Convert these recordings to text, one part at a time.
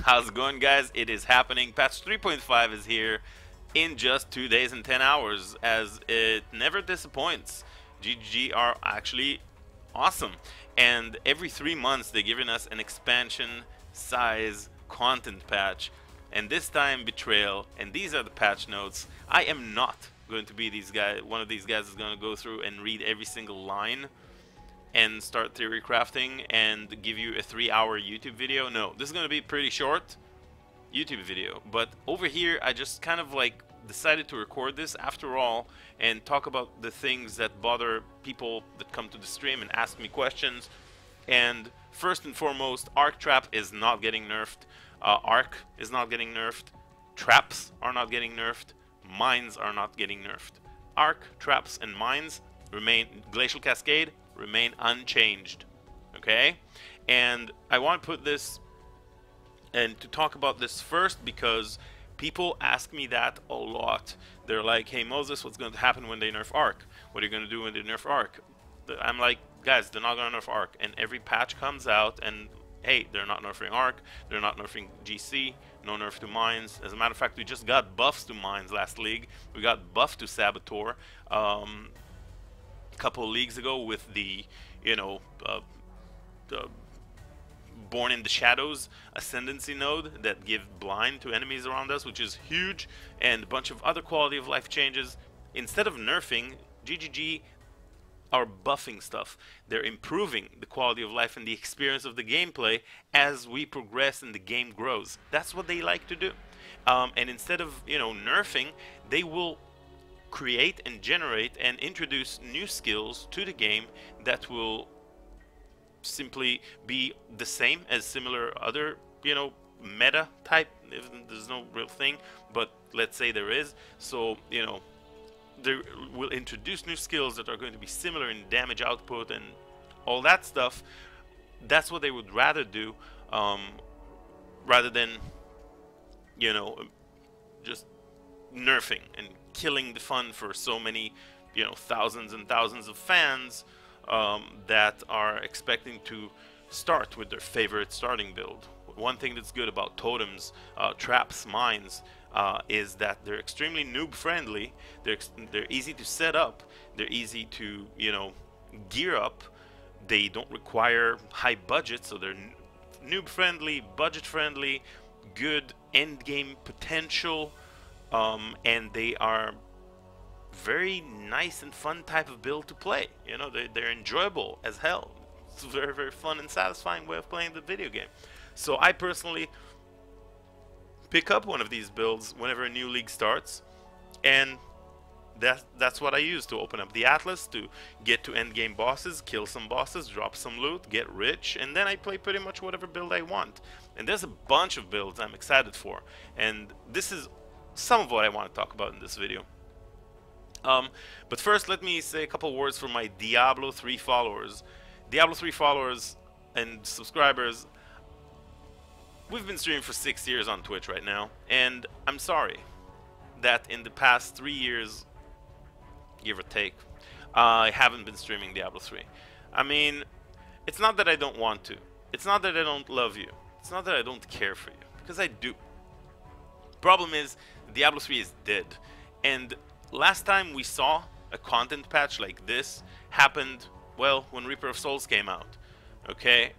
How's it going, guys? It is happening. Patch 3.5 is here in just 2 days and 10 hours, as it never disappoints. GG are actually awesome, and every 3 months they're giving us an expansion size content patch, and this time Betrayal, and these are the patch notes. I am not going to be one of these guys is going to go through and read every single line and start theory crafting and give you a 3-hour YouTube video. No, this is going to be pretty short YouTube video, but over here I just kind of like decided to record this after all and talk about the things that bother people that come to the stream and ask me questions. And first and foremost, arc trap is not getting nerfed, arc is not getting nerfed, traps are not getting nerfed, mines are not getting nerfed. Arc, traps, and mines remain, glacial cascade remain unchanged. Okay, and I want to put this and to talk about this first because people ask me that a lot. They're like, hey Moses, what's going to happen when they nerf arc? What are you going to do when they nerf arc? I'm like, guys, they're not going to nerf arc, and every patch comes out and hey, they're not nerfing arc, they're not nerfing GC, no nerf to mines. As a matter of fact, we just got buffs to mines last league. We got buffed to saboteur a couple of leagues ago with the, you know, the Born in the Shadows ascendancy node that give blind to enemies around us, which is huge, and a bunch of other quality of life changes. Instead of nerfing, GGG are buffing stuff. They're improving the quality of life and the experience of the gameplay as we progress and the game grows. That's what they like to do. And instead of, you know, nerfing, they will create and generate and introduce new skills to the game that will simply be the same as similar other, you know, meta type. If there's no real thing, but let's say there is. So, you know, they will introduce new skills that are going to be similar in damage output and all that stuff. That's what they would rather do, rather than, you know, just nerfing and killing the fun for so many, you know, thousands and thousands of fans that are expecting to start with their favorite starting build. One thing that's good about totems, traps, mines, is that they're extremely noob friendly. They're easy to set up. They're easy to, you know, gear up. They don't require high budget, so they're noob friendly, budget friendly, good end game potential, and they are very nice and fun type of build to play. You know, they're enjoyable as hell. It's a very, very fun and satisfying way of playing the video game. So I personally pick up one of these builds whenever a new league starts, and that's what I use to open up the Atlas, to get to end game bosses, kill some bosses, drop some loot, get rich, and then I play pretty much whatever build I want. And there's a bunch of builds I'm excited for, and this is some of what I want to talk about in this video. But first, let me say a couple words for my Diablo 3 followers. Diablo 3 followers and subscribers, we've been streaming for 6 years on Twitch right now, and I'm sorry that in the past 3 years, give or take, I haven't been streaming Diablo 3. I mean, it's not that I don't want to. It's not that I don't love you. It's not that I don't care for you, because I do. Problem is, Diablo 3 is dead, and last time we saw a content patch like this happened, well, when Reaper of Souls came out, okay?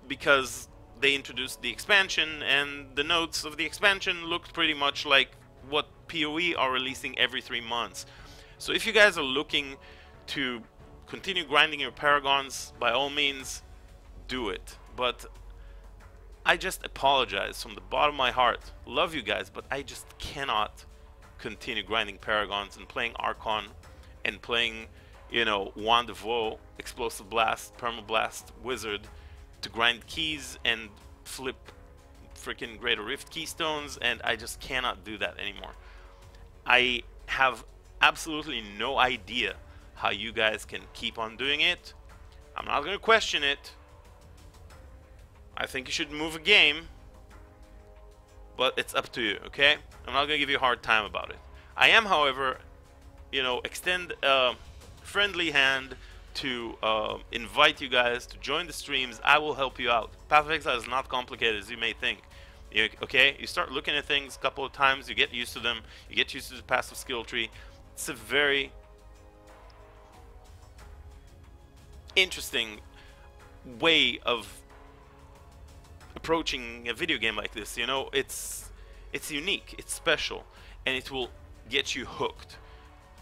Because they introduced the expansion, and the notes of the expansion looked pretty much like what PoE are releasing every 3 months. So if you guys are looking to continue grinding your paragons, by all means, do it. But I just apologize from the bottom of my heart. Love you guys, but I just cannot continue grinding paragons and playing Archon and playing, you know, Wand of Woe, Explosive Blast, Permablast, Wizard to grind keys and flip freaking Greater Rift keystones, and I just cannot do that anymore. I have absolutely no idea how you guys can keep on doing it. I'm not going to question it. I think you should move a game, but it's up to you, okay? I'm not going to give you a hard time about it. I am, however, you know, extend a friendly hand to invite you guys to join the streams. I will help you out. Path of Exile is not complicated as you may think. Okay, you start looking at things a couple of times, you get used to them, you get used to the passive skill tree. It's a very interesting way of approaching a video game like this. You know, it's unique, it's special, and it will get you hooked.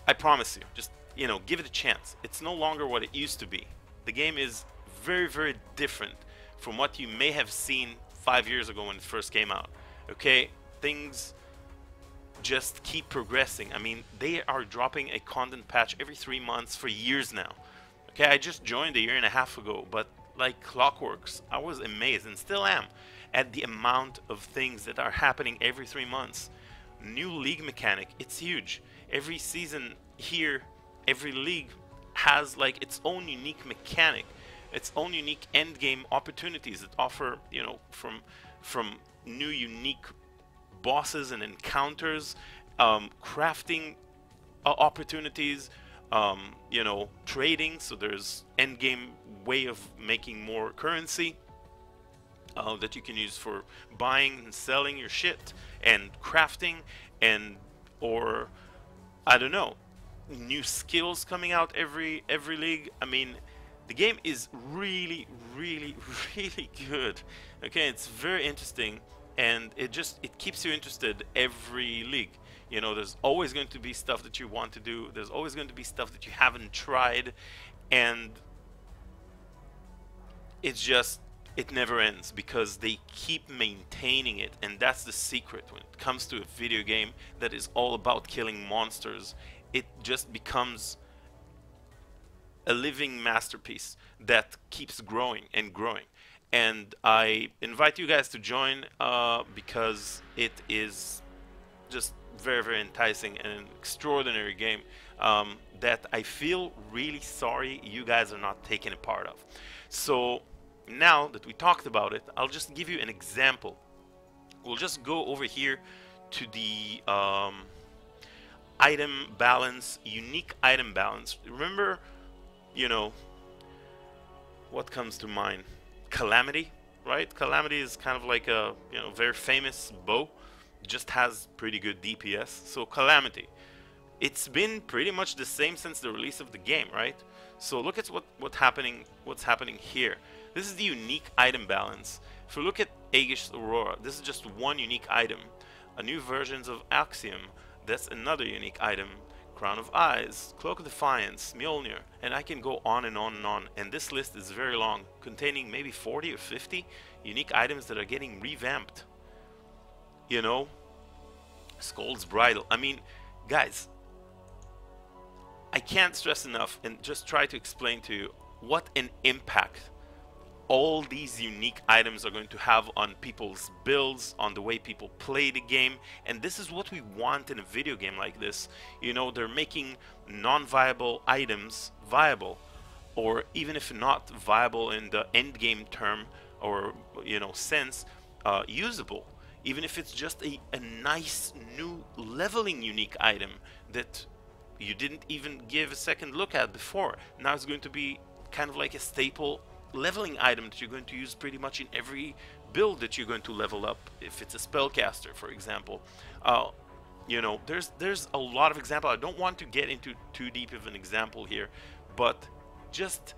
I promise you. Just, you know, give it a chance. It's no longer what it used to be. The game is very, very different from what you may have seen 5 years ago when it first came out. Okay, things just keep progressing. I mean, they are dropping a content patch every 3 months for years now. Okay, I just joined a year and a half ago, but like clockworks, I was amazed and still am at the amount of things that are happening every 3 months. New league mechanic, it's huge. Every season here, every league has like its own unique mechanic, its own unique end game opportunities that offer, you know, from new unique bosses and encounters, crafting opportunities, you know, trading. So there's end game way of making more currency that you can use for buying and selling your shit and crafting, and or I don't know, new skills coming out every league. I mean, the game is really, really, really good. Okay, it's very interesting, and it keeps you interested every league. You know, there's always going to be stuff that you want to do. There's always going to be stuff that you haven't tried, and it's just, it never ends because they keep maintaining it. And that's the secret when it comes to a video game that is all about killing monsters. It just becomes a living masterpiece that keeps growing and growing. And I invite you guys to join because it is just very, very enticing and an extraordinary game that I feel really sorry you guys are not taking a part of. So now that we talked about it, I'll just give you an example. We'll just go over here to the item balance, unique item balance. Remember, you know, what comes to mind? Calamity, right? Calamity is kind of like a, you know, very famous bow. Just has pretty good DPS. So Calamity, it's been pretty much the same since the release of the game, right? So look at what's happening here. This is the unique item balance. If we look at Aegis Aurora, this is just one unique item. A new versions of Axiom, that's another unique item. Crown of Eyes, Cloak of Defiance, Mjolnir, and I can go on and on and on. And this list is very long, containing maybe 40 or 50 unique items that are getting revamped. You know, Skull's Bridle. I mean, guys, I can't stress enough and just try to explain to you what an impact all these unique items are going to have on people's builds, on the way people play the game. And this is what we want in a video game like this. You know, they're making non-viable items viable, or even if not viable in the end game term or, you know, sense, usable. Even if it's just a nice new leveling unique item that you didn't even give a second look at before. Now it's going to be kind of like a staple leveling item that you're going to use pretty much in every build that you're going to level up. If it's a spellcaster, for example, you know, there's a lot of examples. I don't want to get into too deep of an example here, but just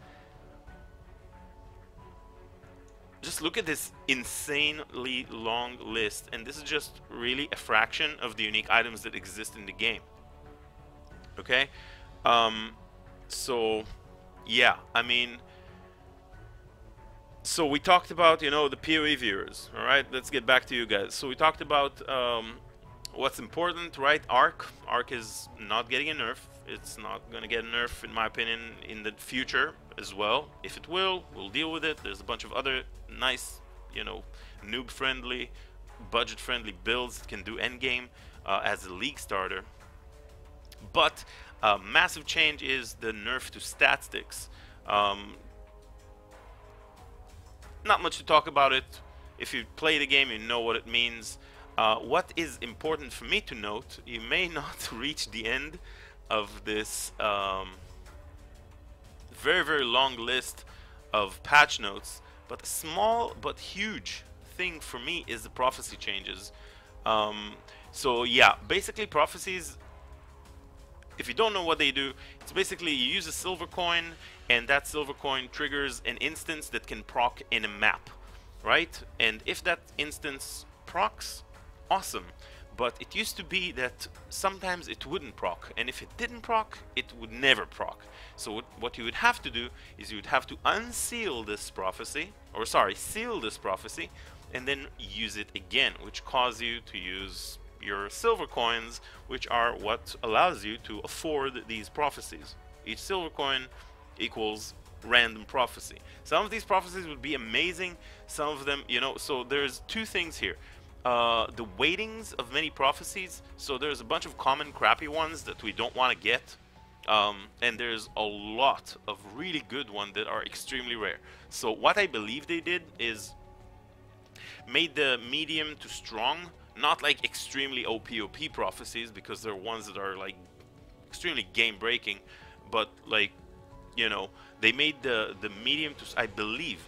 look at this insanely long list, and this is just really a fraction of the unique items that exist in the game. Okay, so yeah, I mean, so we talked about, you know, the PoE viewers. All right, let's get back to you guys. So we talked about what's important, right? Arc is not getting a nerf. It's not gonna get a nerf, in my opinion, in the future as well. If it will, we'll deal with it. There's a bunch of other nice, you know, noob-friendly, budget-friendly builds that can do endgame as a league starter. But massive change is the nerf to stat sticks. Not much to talk about it. If you play the game, you know what it means. What is important for me to note, you may not reach the end of this very, very long list of patch notes, but a small but huge thing for me is the prophecy changes. So yeah, basically prophecies, if you don't know what they do, it's basically you use a silver coin, and that silver coin triggers an instance that can proc in a map, right? And if that instance procs, awesome. But it used to be that sometimes it wouldn't proc, and if it didn't proc, it would never proc. So what you would have to do is you would have to unseal this prophecy, or sorry, seal this prophecy, and then use it again, which causes you to use your silver coins, which are what allows you to afford these prophecies. Each silver coin equals random prophecy. Some of these prophecies would be amazing, some of them, you know, so there's two things here. The weightings of many prophecies, so there's a bunch of common crappy ones that we don't want to get, and there's a lot of really good ones that are extremely rare. So what I believe they did is made the medium to strong, not like extremely OP prophecies, because they're ones that are like extremely game breaking, but like, you know, they made the medium to, I believe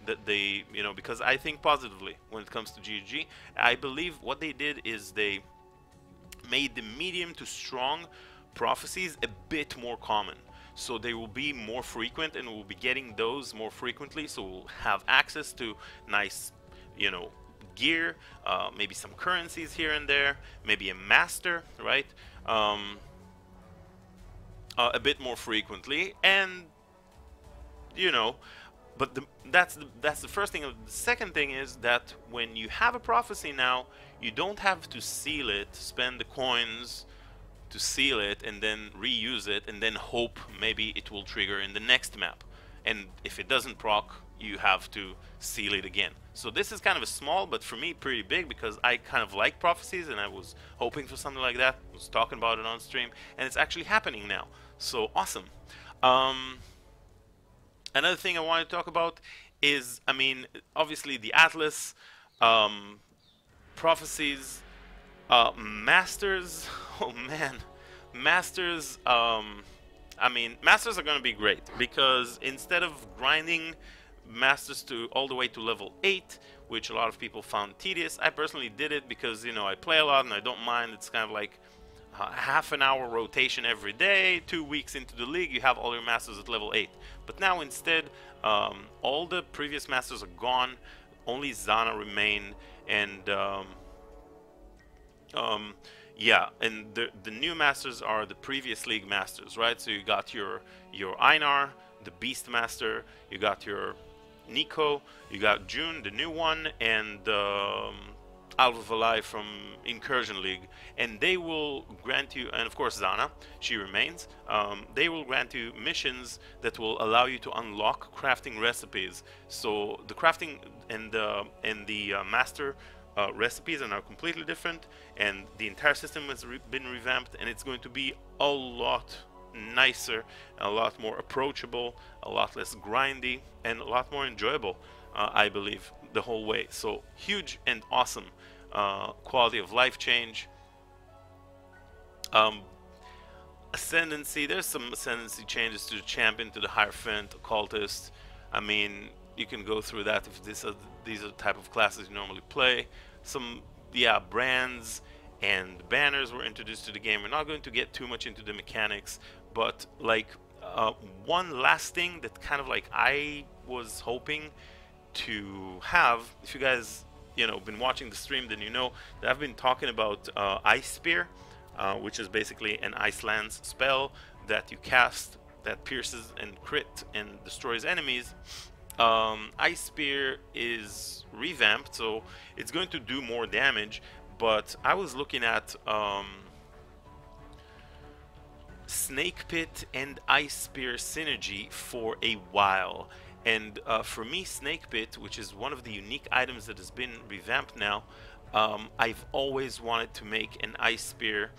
that they, you know, because I think positively when it comes to GG, I believe what they did is they made the medium to strong prophecies a bit more common, so they will be more frequent, and we'll be getting those more frequently, so we'll have access to nice, you know, gear, maybe some currencies here and there, maybe a master, right? A bit more frequently, and you know, but that's the first thing. The second thing is that when you have a prophecy now, you don't have to seal it, spend the coins to seal it, and then reuse it, and then hope maybe it will trigger in the next map. And if it doesn't proc, you have to seal it again. So this is kind of a small, but for me pretty big, because I kind of like prophecies, and I was hoping for something like that. I was talking about it on stream, and it's actually happening now. So awesome. Another thing I want to talk about is, I mean, obviously the Atlas, prophecies, masters. Oh man, masters. I mean, masters are going to be great, because instead of grinding masters to all the way to level 8, which a lot of people found tedious, I personally did it because, you know, I play a lot and I don't mind. It's kind of like half an hour rotation every day. 2 weeks into the league, you have all your masters at level 8. But now instead, all the previous masters are gone, only Zana remain, and yeah, and the new masters are the previous league masters, right? So you got your Einar, the Beast Master, you got your Nico, you got June, the new one, and Alva Valai from Incursion League, and they will grant you, and of course Zana, she remains, they will grant you missions that will allow you to unlock crafting recipes. So the crafting and the master recipes are now completely different, and the entire system has been revamped, and it's going to be a lot nicer, a lot more approachable, a lot less grindy, and a lot more enjoyable, I believe, the whole way. So huge and awesome quality of life change. Ascendancy, there's some ascendancy changes to the champion, to the Hierophant, occultist. I mean, you can go through that if these are the type of classes you normally play. Some, yeah, brands and banners were introduced to the game. We're not going to get too much into the mechanics, but like one last thing that kind of like I was hoping to have, if you guys, you know, been watching the stream, then you know that I've been talking about Ice Spear, which is basically an Ice Lance spell that you cast that pierces and crit and destroys enemies. Ice Spear is revamped, so it's going to do more damage, but I was looking at Snake Pit and Ice Spear synergy for a while, and for me, Snake Pit, which is one of the unique items that has been revamped now, I've always wanted to make an Ice Spear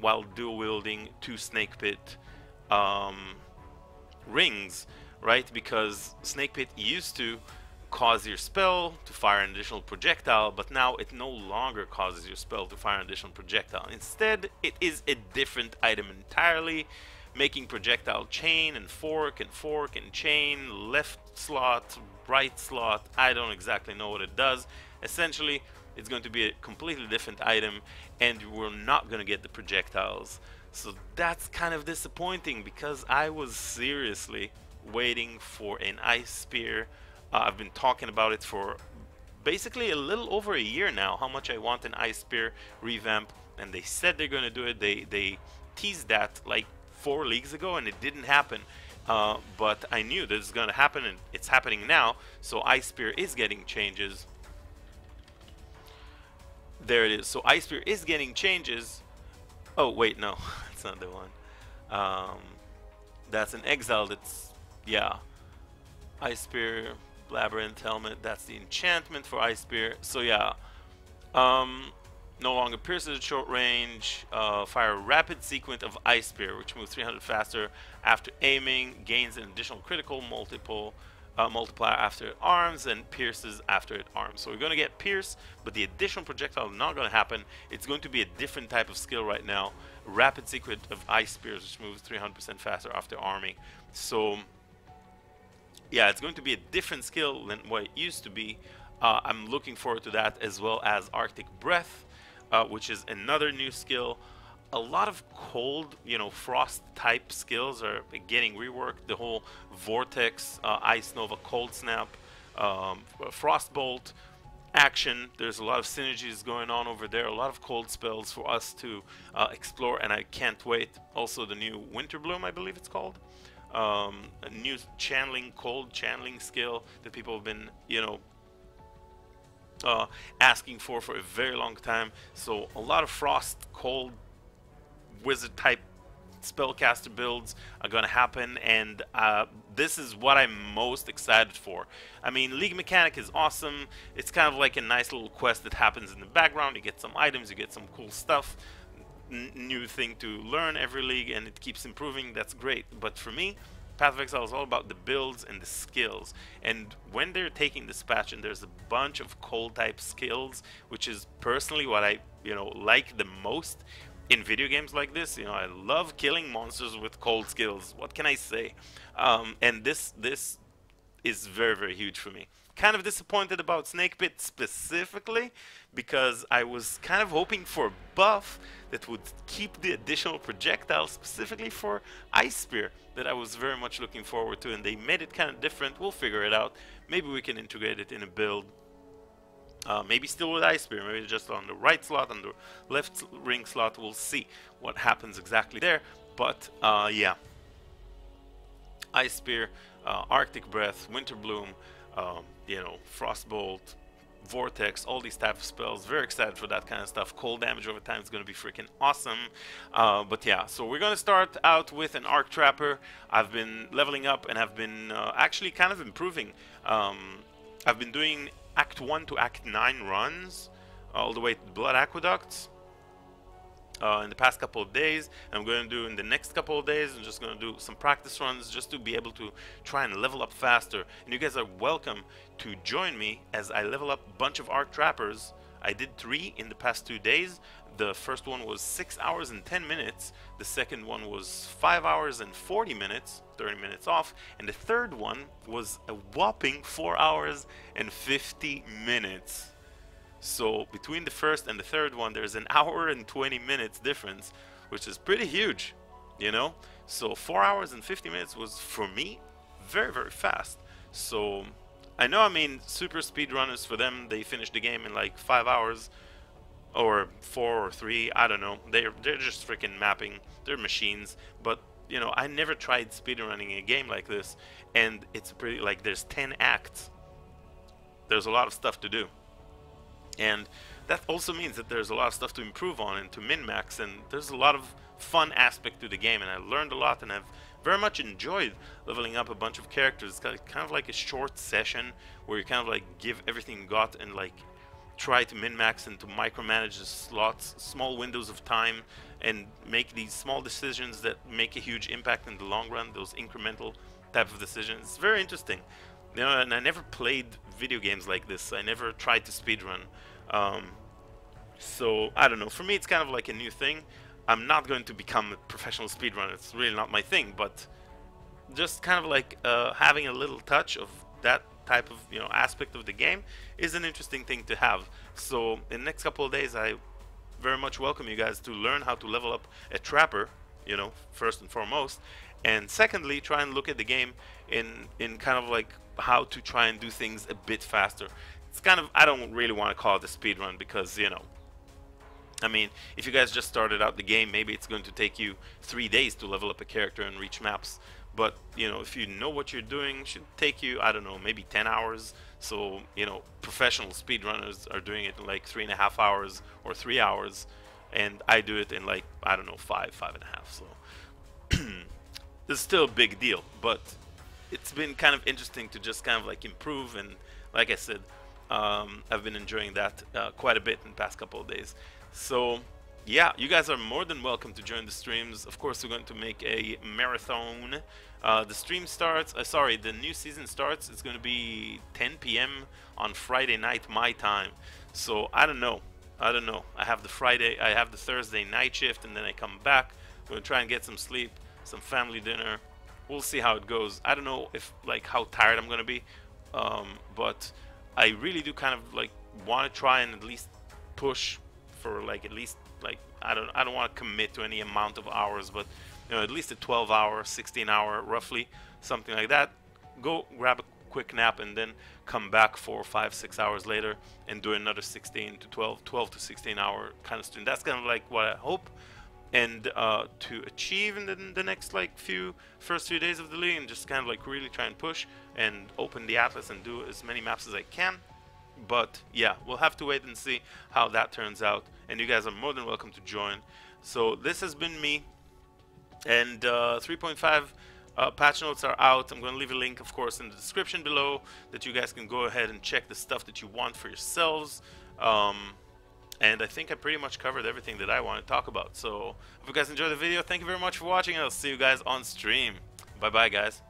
while dual wielding 2 Snake Pit rings, right? Because Snake Pit used to cause your spell to fire an additional projectile, but now it no longer causes your spell to fire an additional projectile. Instead, it is a different item entirely, making projectile chain and fork and chain, left slot, right slot. I don't exactly know what it does. Essentially, it's going to be a completely different item, and we're not going to get the projectiles. So that's kind of disappointing, because I was seriously waiting for an ice spear. I've been talking about it for basically a little over a year now, how much I want an ice spear revamp, and they said they're going to do it. They teased that like 4 leagues ago, and it didn't happen. But I knew this is going to happen, and it's happening now. So ice spear is getting changes. There it is. So ice spear is getting changes. Oh wait, no, that's not the one. That's an exile. That's, yeah, ice spear, labyrinth helmet. That's the enchantment for ice spear. So yeah, no longer pierces at short range. Fire a rapid sequence of ice spear, which moves 300 faster after aiming, gains an additional critical multiplier after it arms, and pierces after it arms. So we're going to get pierce, but the additional projectile is not going to happen. It's going to be a different type of skill right now. Rapid sequence of ice spears, which moves 300% faster after arming. So yeah, it's going to be a different skill than what it used to be. I'm looking forward to that, as well as Arctic Breath, which is another new skill. A lot of cold, frost type skills are getting reworked. The whole Vortex, Ice Nova, Cold Snap, Frostbolt action. There's a lot of synergies going on over there. A lot of cold spells for us to explore, and I can't wait. Also, the new Winter Bloom, I believe it's called. A new channeling, cold channeling skill that people have been, asking for a very long time. So a lot of frost, cold, wizard type spellcaster builds are gonna happen, and this is what I'm most excited for. I mean, League mechanic is awesome. It's kind of like a nice little quest that happens in the background. You get some items, you get some cool stuff, new thing to learn every league, and it keeps improving. That's great. But for me, Path of Exile is all about the builds and the skills. And when they're taking this patch and there's a bunch of cold type skills, which is personally what I like the most in video games like this. I love killing monsters with cold skills. What can I say? And this is very, very huge for me. Kind of disappointed about Snake Pit specifically, because I was kind of hoping for a buff that would keep the additional projectiles specifically for Ice Spear that I was very much looking forward to, and they made it kind of different. We'll figure it out. Maybe we can integrate it in a build. Maybe still with Ice Spear, maybe just on the right slot, on the left ring slot. We'll see what happens exactly there. But yeah, Ice Spear, Arctic Breath, Winter Bloom, Frostbolt, Vortex, all these type of spells. Very excited for that kind of stuff. Cold damage over time is going to be freaking awesome. But yeah, so we're going to start out with an Arc Trapper. I've been leveling up, and I've been actually kind of improving. I've been doing Act 1 to Act 9 runs, all the way to the Blood Aqueducts in the past couple of days. And I'm going to do in the next couple of days, I'm just going to do some practice runs just to be able to try and level up faster. And you guys are welcome to join me as I level up a bunch of Arc Trappers. I did 3 in the past 2 days. The first one was 6 hours and 10 minutes. The second one was 5 hours and 40 minutes, 30 minutes off. And the third one was a whopping 4 hours and 50 minutes. So between the first and the third one, there's an hour and 20 minutes difference, which is pretty huge, So 4 hours and 50 minutes was, for me, very, very fast. So I know, super speedrunners, for them, they finish the game in like 5 hours. Or 4 or 3, I don't know. They're just freaking mapping. They're machines. But I never tried speedrunning a game like this, and it's pretty like there's 10 acts. There's a lot of stuff to do, and that also means that there's a lot of stuff to improve on and to min-max, and there's a lot of fun aspect to the game, and I learned a lot, and I've very much enjoyed leveling up a bunch of characters. It's kind of like a short session where you kind of like give everything you got and like try to min-max and to micromanage the slots, small windows of time, and make these small decisions that make a huge impact in the long run, those incremental type of decisions. It's very interesting. And I never played video games like this. I never tried to speedrun. So, I don't know. For me, it's kind of like a new thing. I'm not going to become a professional speedrunner. It's really not my thing, but just kind of like having a little touch of that type of aspect of the game is an interesting thing to have. So in the next couple of days, I very much welcome you guys to learn how to level up a trapper, first and foremost, and secondly, try and look at the game in kind of like how to try and do things a bit faster. It's kind of, I don't really want to call it a speed run because I mean, if you guys just started out the game, maybe it's going to take you 3 days to level up a character and reach maps. But if you know what you're doing, it should take you, I don't know, maybe 10 hours. So professional speedrunners are doing it in like 3.5 hours or 3 hours, and I do it in like, I don't know, 5.5. So it's still a big deal, but it's been kind of interesting to just kind of like improve, and like I said, I've been enjoying that quite a bit in the past couple of days. So yeah, you guys are more than welcome to join the streams. Of course, we're going to make a marathon. The stream starts, the new season starts. It's going to be 10 p.m. on Friday night my time. So I don't know. I have the Thursday night shift, and then I come back. I'm going to try and get some sleep, some family dinner. We'll see how it goes. I don't know if like how tired I'm going to be, but I really do kind of like want to try and at least push for like at least like I don't want to commit to any amount of hours, but at least a 12-hour, 16-hour roughly, something like that. Go grab a quick nap and then come back 4, 5, 6 hours later and do another 16 to 12 to 16-hour kind of stream. That's kind of like what I hope and to achieve in the next like first few days of the league, and just kind of like really try and push and open the atlas and do as many maps as I can. But yeah, we'll have to wait and see how that turns out, and you guys are more than welcome to join. So this has been me, and 3.5 patch notes are out. I'm going to leave a link, of course, in the description below that you guys can go ahead and check the stuff that you want for yourselves. And I think I pretty much covered everything that I want to talk about. So if you guys enjoyed the video, thank you very much for watching, and I'll see you guys on stream. Bye bye, guys.